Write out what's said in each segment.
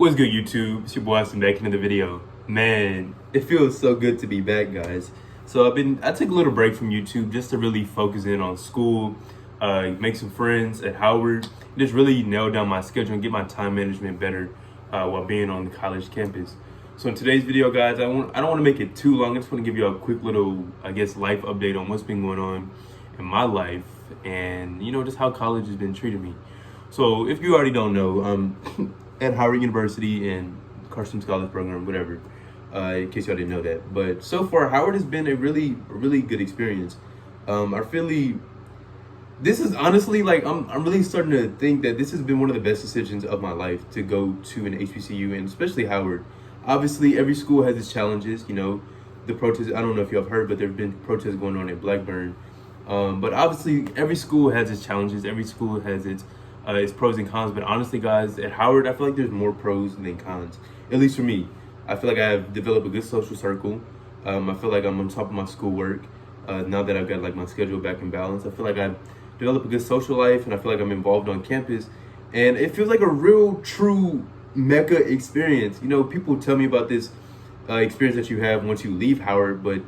What's good, YouTube? It's your boy Austin back into the video. Man, it feels so good to be back, guys. So I took a little break from YouTube just to really focus in on school, make some friends at Howard, just really nail down my schedule and get my time management better while being on the college campus. So in today's video, guys, I don't want to make it too long. I just want to give you a quick little, life update on what's been going on in my life and, just how college has been treating me. So if you already don't know, at Howard University and Carson Scholars Program, whatever, in case y'all didn't know that. But so far, Howard has been a really good experience. This is honestly, I'm really starting to think that this has been one of the best decisions of my life to go to an HBCU, and especially Howard. Obviously, every school has its challenges, the protests, I don't know if y'all have heard, but there have been protests going on in Blackburn. But obviously, every school has its challenges. Every school has its pros and cons. But honestly, guys, at Howard, I feel like there's more pros than cons, at least for me. I feel like I've developed a good social circle. I feel like I'm on top of my schoolwork. Now that I've got my schedule back in balance, I feel like I've developed a good social life, and I feel like I'm involved on campus. And it feels like a real, true Mecca experience. People tell me about this experience that you have once you leave Howard, but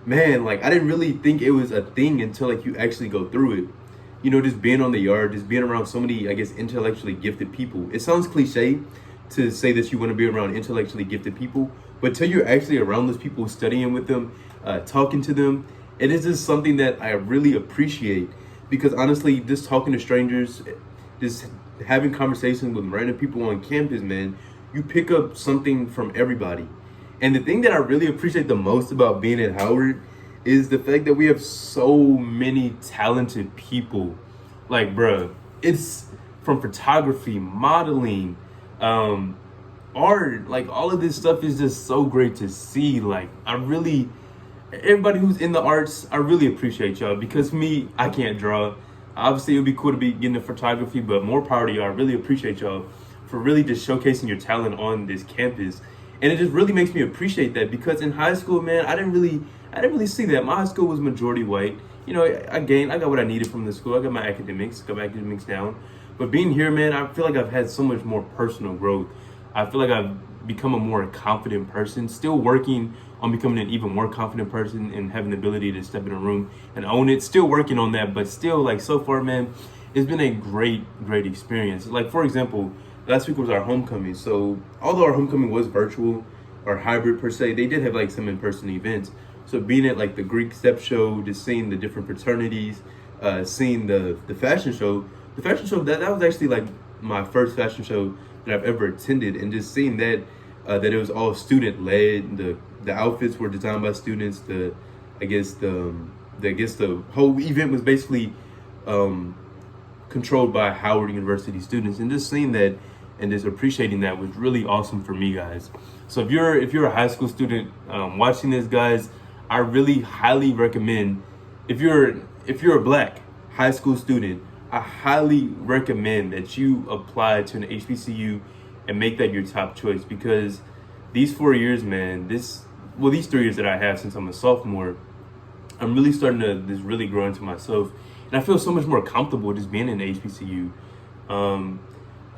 man, I didn't really think it was a thing until you actually go through it. Just being on the yard, just being around so many, intellectually gifted people. It sounds cliche to say that you want to be around intellectually gifted people, but till you're actually around those people, studying with them, talking to them, it is just something that I really appreciate. Because honestly, just talking to strangers, just having conversations with random people on campus, man, you pick up something from everybody. And the thing that I really appreciate the most about being at Howard is the fact that we have so many talented people. Bruh, it's from photography, modeling, art, all of this stuff is just so great to see. Everybody who's in the arts, I really appreciate y'all, because for me, I can't draw. Obviously, it would be cool to be getting into photography, but more power to y'all. I really appreciate y'all for really just showcasing your talent on this campus. And it just really makes me appreciate that, because in high school, man, I didn't really see that. My high school was majority white. I got what I needed from the school. I got my academics down. But being here, man, I feel like I've had so much more personal growth. I feel like I've become a more confident person, still working on becoming an even more confident person and having the ability to step in a room and own it. Still working on that, but still, so far, man, it's been a great experience. For example, last week was our homecoming. So although our homecoming was virtual or hybrid per se, they did have some in-person events. So being at the Greek step show, just seeing the different fraternities, seeing the fashion show. The fashion show, that was actually my first fashion show that I've ever attended, and just seeing that it was all student led. The outfits were designed by students. The whole event was basically controlled by Howard University students, and just seeing that and just appreciating that was really awesome for me, guys. So if you're a high school student watching this, guys, I really highly recommend, if you're a Black high school student, I highly recommend that you apply to an HBCU and make that your top choice, because these 4 years, man, these 3 years that I have since I'm a sophomore, I'm really starting to just really grow into myself, and I feel so much more comfortable just being in the HBCU.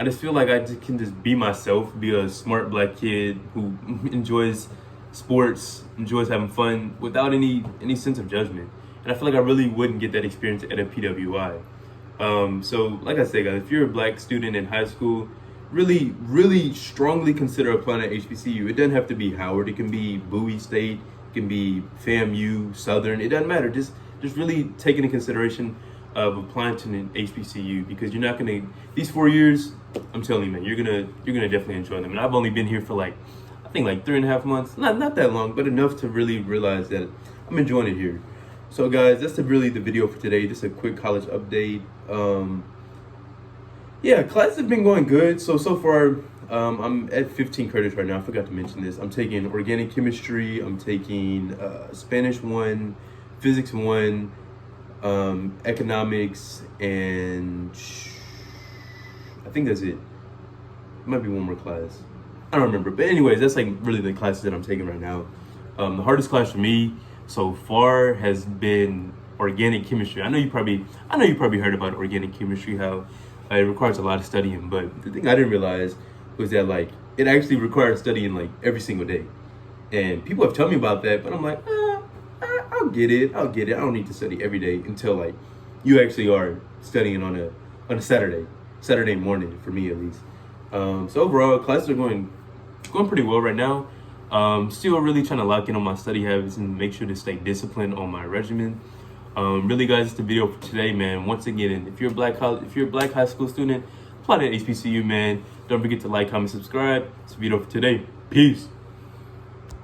I just feel like I can just be myself, be a smart Black kid who enjoys sports, enjoys having fun without any sense of judgment. And I feel like I really wouldn't get that experience at a PWI. So like I say, guys, if you're a Black student in high school, really strongly consider applying at HBCU. It doesn't have to be Howard. It can be Bowie State. It can be FAMU, Southern. It doesn't matter. Just really take into consideration of applying to an HBCU, because you're not gonna, these 4 years, I'm telling you, man, you're gonna definitely enjoy them. And I've only been here for I think 3.5 months, not that long, but enough to really realize that I'm enjoying it here. So guys, that's really the video for today. Just a quick college update. Yeah, classes have been going good. So far, I'm at 15 credits right now. I forgot to mention this. I'm taking organic chemistry. I'm taking Spanish 1, physics 1, economics, and I think that's it. Might be one more class. I don't remember. But anyways, that's really the classes that I'm taking right now. The hardest class for me so far has been organic chemistry. I know you probably heard about organic chemistry, how it requires a lot of studying, but the thing I didn't realize was that it actually requires studying like every single day. And people have told me about that, but I'm like, I'll get it. I'll get it. I don't need to study every day until like you actually are studying on a Saturday morning for me at least. So overall, classes are going pretty well right now. Still really trying to lock in on my study habits and make sure to stay disciplined on my regimen. Really, guys, it's the video for today, man. Once again, if you're a black high school student, apply to HBCU, man. Don't forget to like, comment, subscribe. It's the video for today. Peace.